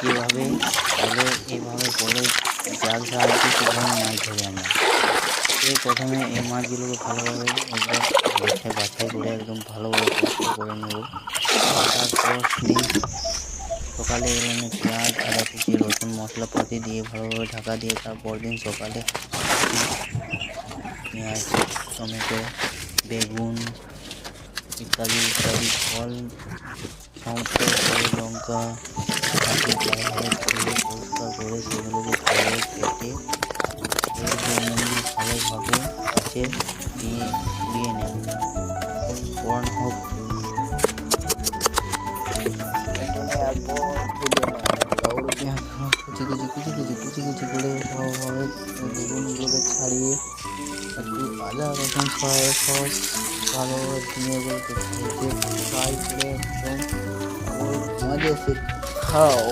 যেভাবে বলে এইভাবে বলে জাল সাহায্যে কীভাবে মাছ ধরি আমরা। প্রথমে এই মাছগুলোকে ভালোভাবে একবার বাছাই করে একদম ভালোভাবে পরিষ্কার করে নেব। তারপর দিন সকালে এগুলো পেঁয়াজ আদা কুচি রসুন মশলাপাতি দিয়ে ভালোভাবে ঢাকা দিয়ে তারপর দিন সকালে পেঁয়াজ টমেটো বেগুন ইত্যাদি ফল সমস্ত লঙ্কা ভালোভাবে ধুয়ে পরিষ্কার করে সেগুলোকে ভালোভাবে কেটে এর জন্য ভালোভাবে কাছে দিয়ে নেব। ফোড়ন হোক কুচি করে ভালোভাবে বেগুনগুলোকে ছাড়িয়ে একটু আদা রসুন সয়া সস ভালোভাবে ধনিয়াগুলোকে ভেজে ফ্রাই করে একদম মজা সে খাও।